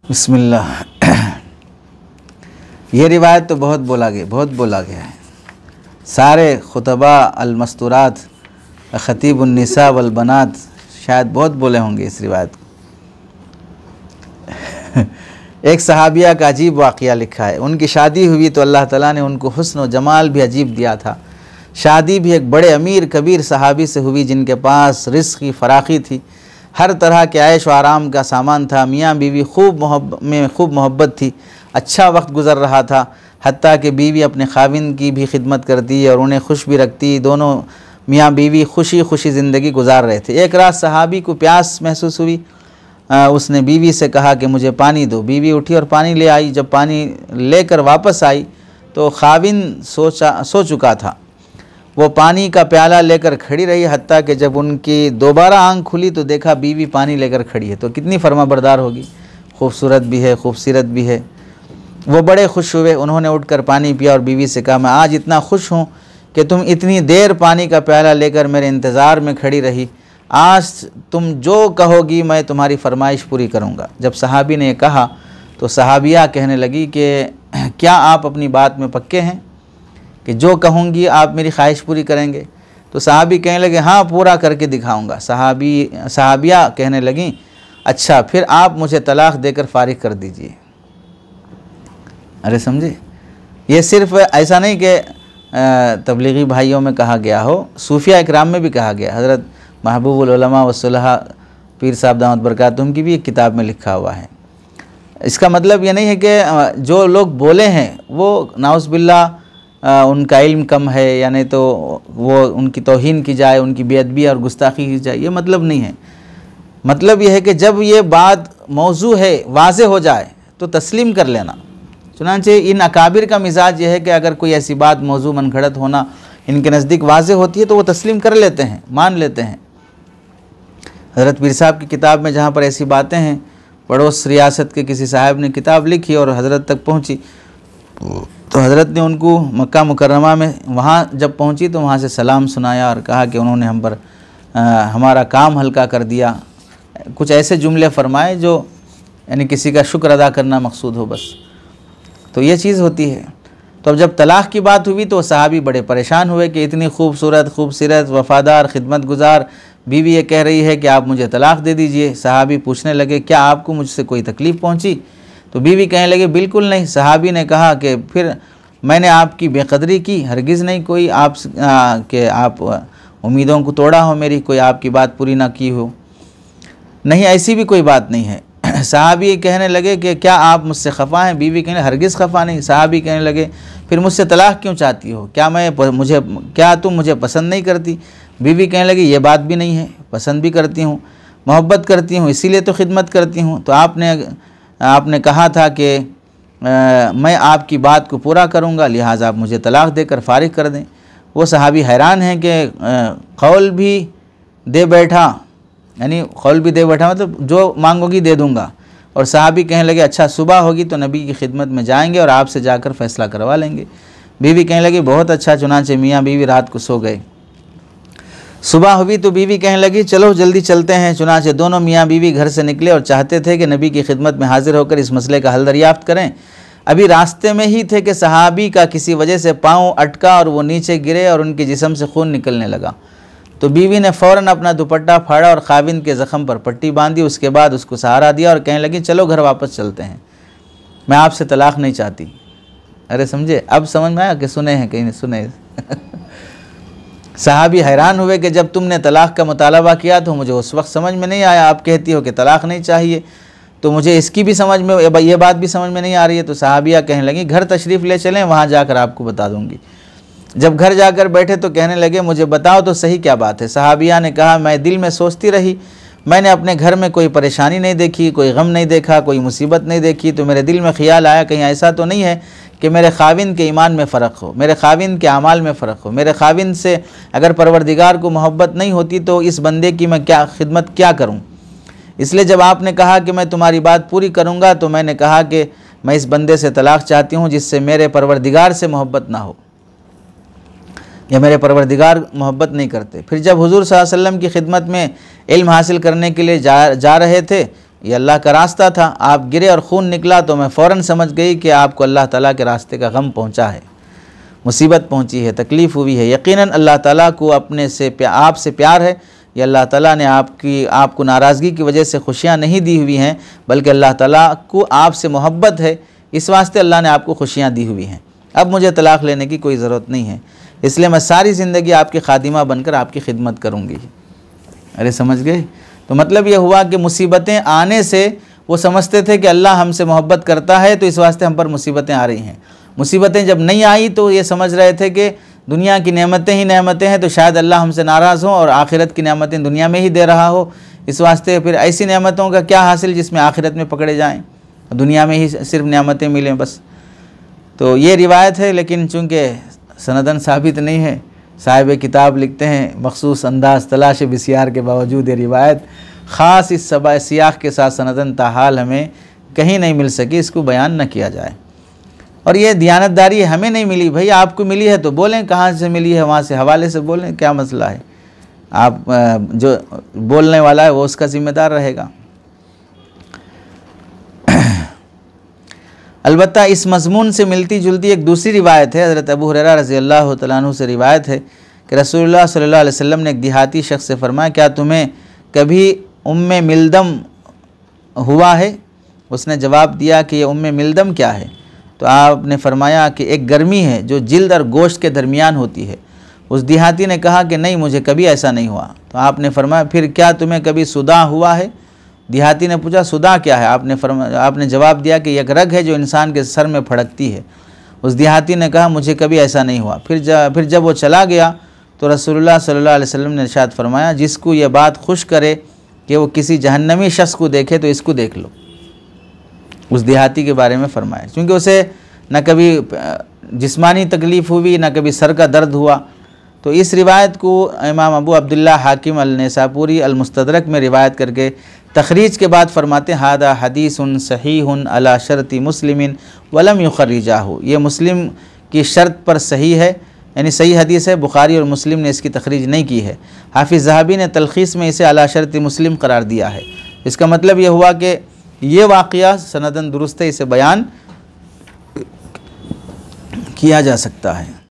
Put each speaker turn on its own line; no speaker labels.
बिस्मिल्लाह। ये रिवायत तो बहुत बोला गया है। सारे खुतबा अलमस्तूरात ख़तीब उन्निसा वल बनात शायद बहुत बोले होंगे इस रिवायत को। एक सहाबिया का अजीब वाक़या लिखा है। उनकी शादी हुई तो अल्लाह ताला ने उनको हुस्न व जमाल भी अजीब दिया था। शादी भी एक बड़े अमीर कबीर सहाबी से हुई जिनके पास रिज़्क़ की फ़राख़ी थी, हर तरह के ऐश व आराम का सामान था। मियाँ बीवी खूब मोहब्बत थी, अच्छा वक्त गुज़र रहा था। हत्ता कि बीवी अपने खाविंद की भी खिदमत करती और उन्हें खुश भी रखती। दोनों मियाँ बीवी खुशी खुशी ज़िंदगी गुजार रहे थे। एक रात सहाबी को प्यास महसूस हुई। उसने बीवी से कहा कि मुझे पानी दो। बीवी उठी और पानी ले आई। जब पानी लेकर वापस आई तो खाविंद सो चुका था। वो पानी का प्याला लेकर खड़ी रही, हत्ता कि जब उनकी दोबारा आंख खुली तो देखा बीवी पानी लेकर खड़ी है। तो कितनी फर्माबरदार होगी, खूबसूरत भी है, खूबसीरत भी है। वो बड़े खुश हुए। उन्होंने उठकर पानी पिया और बीवी से कहा, मैं आज इतना खुश हूँ कि तुम इतनी देर पानी का प्याला लेकर मेरे इंतज़ार में खड़ी रही। आज तुम जो कहोगी मैं तुम्हारी फरमाइश पूरी करूँगा। जब सहाबी ने कहा तो सहाबिया कहने लगी कि क्या आप अपनी बात में पक्के हैं कि जो कहूँगी आप मेरी ख्वाहिश पूरी करेंगे? तो सहाबी कहने लगे, हाँ पूरा करके दिखाऊँगा। सहाबिया कहने लगीं, अच्छा फिर आप मुझे तलाक़ देकर फ़ारिग कर दीजिए। अरे समझे, ये सिर्फ ऐसा नहीं कि तबलीगी भाइयों में कहा गया हो, सूफिया इकराम में भी कहा गया। हज़रत महबूबुल उलमा वस्सुलहा पीर साहब दामत बरकातुहूम की भी एक किताब में लिखा हुआ है। इसका मतलब ये नहीं है कि जो लोग बोले हैं वो नाउज़ बिल्लाह उनका इल्म कम है या नहीं तो वो उनकी तौहीन की जाए, उनकी बेअदबी और गुस्ताखी की जाए, ये मतलब नहीं है। मतलब ये है कि जब ये बात मौजू है, वाज़े हो जाए तो तस्लीम कर लेना। चुनांचे इन अकाबिर का मिजाज ये है कि अगर कोई ऐसी बात मौजू मनगढ़ंत होना इनके नज़दीक वाज़े होती है तो वो तस्लीम कर लेते हैं, मान लेते हैं। हज़रत पीर साहब की किताब में जहाँ पर ऐसी बातें हैं, पड़ोस रियासत के किसी साहब ने किताब लिखी और हज़रत तक पहुँची तो हज़रत ने उनको मक्का मुकर्रमा में वहाँ जब पहुँची तो वहाँ से सलाम सुनाया और कहा कि उन्होंने हम पर हमारा काम हल्का कर दिया। कुछ ऐसे जुमले फरमाए जो यानी किसी का शुक्र अदा करना मकसूद हो बस। तो ये चीज़ होती है। तो अब जब तलाक़ की बात हुई तो सहाबी बड़े परेशान हुए कि इतनी खूबसूरत, खूबसीरत, वफ़ादार, खिदमत गुजार बीवी ये कह रही है कि आप मुझे तलाक़ दे दीजिए। सहाबी पूछने लगे, क्या आपको मुझसे कोई तकलीफ़ पहुँची? तो बीवी कहने लगी, बिल्कुल नहीं। सहाबी ने कहा कि फिर मैंने आपकी बेकदरी की? हरगिज़ नहीं, कोई आप उम्मीदों को तोड़ा हो मेरी, कोई आपकी बात पूरी ना की हो। नहीं, ऐसी भी कोई बात नहीं है। सहाबी कहने लगे कि क्या आप मुझसे खफ़ा हैं? बीवी कहने हरगिज़ खफ़ा नहीं। सहाबी कहने लगे, फिर मुझसे तलाक़ क्यों चाहती हो? क्या तुम मुझे पसंद नहीं करती? बीवी कहने लगी, ये बात भी नहीं है, पसंद भी करती हूँ, मोहब्बत करती हूँ, इसीलिए तो खिदमत करती हूँ। तो आपने कहा था कि मैं आपकी बात को पूरा करूँगा, लिहाजा आप मुझे तलाक़ देकर फ़ारिग कर दें। वो सहाबी हैरान हैं कि कौल भी दे बैठा, यानी कौल भी दे बैठा मतलब जो मांगोगी दे दूँगा। और सहाबी कहने लगे, अच्छा सुबह होगी तो नबी की खिदमत में जाएंगे और आपसे जाकर फ़ैसला करवा लेंगे। बीवी कहने लगी, बहुत अच्छा। चुनांचे मियाँ बीवी रात को सो गए। सुबह हुई तो बीवी कहने लगी, चलो जल्दी चलते हैं। चुनांचे दोनों मियाँ बीवी घर से निकले और चाहते थे कि नबी की खिदमत में हाजिर होकर इस मसले का हल दरियाफ्त करें। अभी रास्ते में ही थे कि सहाबी का किसी वजह से पाँव अटका और वो नीचे गिरे और उनके जिस्म से खून निकलने लगा। तो बीवी ने फ़ौरन अपना दुपट्टा फाड़ा और खाविंद के ज़ख़म पर पट्टी बांधी। उसके बाद उसको सहारा दिया और कहने लगी, चलो घर वापस चलते हैं, मैं आपसे तलाक़ नहीं चाहती। अरे समझे, अब समझ में आया कि सुने हैं कहीं नहीं सुने। सहाबी हैरान हुए कि जब तुमने तलाक़ का मुतालबा किया तो मुझे उस वक्त समझ में नहीं आया, आप कहती हो कि तलाक़ नहीं चाहिए, तो मुझे इसकी भी समझ में, ये बात भी समझ में नहीं आ रही है। तो सहाबिया कहने लगी, घर तशरीफ़ ले चलें, वहाँ जाकर आपको बता दूँगी। जब घर जाकर बैठे तो कहने लगे, मुझे बताओ तो सही क्या बात है? सहाबिया ने कहा, मैं दिल में सोचती रही, मैंने अपने घर में कोई परेशानी नहीं देखी, कोई गम नहीं देखा, कोई मुसीबत नहीं देखी। तो मेरे दिल में ख्याल आया कहीं ऐसा तो नहीं है कि मेरे खाविंद के ईमान में फ़र्क हो, मेरे खाविंद के अमाल में फ़र्क हो। मेरे खाविंद से अगर परवरदिगार को मोहब्बत नहीं होती तो इस बंदे की मैं क्या खिदमत क्या करूँ? इसलिए जब आपने कहा कि मैं तुम्हारी बात पूरी करूँगा तो मैंने कहा कि मैं इस बंदे से तलाक़ चाहती हूँ जिससे मेरे परवरदिगार से मोहब्बत ना हो, या मेरे परवरदिगार मोहब्बत नहीं करते। फिर जब हुज़ूर सल्लल्लाहु अलैहि वसल्लम की खिदमत में इल्म हासिल करने के लिए जा रहे थे ये अल्लाह का रास्ता था, आप गिरे और खून निकला तो मैं फ़ौरन समझ गई कि आपको अल्लाह ताला के रास्ते का गम पहुंचा है, मुसीबत पहुंची है, तकलीफ़ हुई है। यकीनन अल्लाह ताला को अपने से आपसे प्यार है, ये अल्लाह ताला ने आपको नाराज़गी की वजह से खुशियाँ नहीं दी हुई हैं, बल्कि अल्लाह ताला को आपसे मोहब्बत है, इस वास्ते अल्लाह ने आपको खुशियाँ दी हुई हैं। अब मुझे तलाक़ लेने की कोई ज़रूरत नहीं है, इसलिए मैं सारी ज़िंदगी आपकी खादिमा बनकर आपकी खिदमत करूँगी। अरे समझ गए? तो मतलब ये हुआ कि मुसीबतें आने से वो समझते थे कि अल्लाह हमसे मोहब्बत करता है, तो इस वास्ते हम पर मुसीबतें आ रही हैं। मुसीबतें जब नहीं आई तो ये समझ रहे थे कि दुनिया की नेमतें ही नेमतें हैं, तो शायद अल्लाह हमसे नाराज़ हो और आखिरत की नेमतें दुनिया में ही दे रहा हो। इस वास्ते फिर ऐसी नेमतों का क्या हासिल जिसमें आखिरत में पकड़े जाएं, दुनिया में ही सिर्फ नेमतें मिलें बस। तो ये रिवायत है, लेकिन चूँकि सनदन साबित नहीं है, साहिब किताब लिखते हैं मखसूस अंदाज़ तलाश बिसियार के बावजूद ये रिवायत ख़ास इस सियाक़ के साथ सनदन ताहाल हमें कहीं नहीं मिल सकी, इसको बयान न किया जाए। और ये दियानतदारी हमें नहीं मिली भाई, आपको मिली है तो बोलें कहाँ से मिली है, वहाँ से हवाले से बोलें, क्या मसला है। आप जो बोलने वाला है वो उसका ज़िम्मेदार रहेगा। अलबत्ता इस मज़मून से मिलती जुलती एक दूसरी रिवायत है, हज़रत अबू हुरैरा रज़ी अल्लाह तआला अन्हु से रिवायत है कि रसूलुल्लाह सल्लल्लाहु अलैहि वसल्लम ने एक देहाती शख्स से फरमाया, क्या तुम्हें कभी उम्मे मिल्दम हुआ है? उसने जवाब दिया कि ये उम्मे मिल्दम क्या है? तो आपने फरमाया कि एक गर्मी है जो जिल्द और गोश्त के दरमियान होती है। उस देहाती ने कहा कि नहीं, मुझे कभी ऐसा नहीं हुआ। तो आपने फरमाया फिर क्या तुम्हें कभी सुदा हुआ है? देहाती ने पूछा सुदा क्या है? आपने जवाब दिया कि एक रग है जो इंसान के सर में फड़कती है। उस देहाती ने कहा मुझे कभी ऐसा नहीं हुआ। फिर जब वो चला गया तो रसूलुल्लाह सल्लल्लाहु अलैहि वसल्लम ने इरशाद फरमाया, जिसको ये बात खुश करे कि वो किसी जहन्नमी शख्स को देखे तो इसको देख लो। उस देहाती के बारे में फरमाया, क्योंकि उसे न कभी जिस्मानी तकलीफ़ हुई, न कभी सर का दर्द हुआ। तो इस रिवायत को इमाम अबू अब्दुल्लाह हाकिम अल-नैसापुरी अल-मुस्तदरक में रिवायत करके तखरीज के बाद फरमाते हैं, हादा हदीसुन सहीहुन अला शर्ती मुस्लिमिन वलम युखर्रिजाहु। ये मुस्लिम की शर्त पर सही है, यानी सही हदीस है, बुखारी और मुस्लिम ने इसकी तखरीज नहीं की है। हाफिज़ ज़हाबी ने तलखीस में इसे अला शर्ती मुस्लिम करार दिया है। इसका मतलब ये हुआ कि ये वाक़या सनदन दुरुस्त है, इसे बयान किया जा सकता है।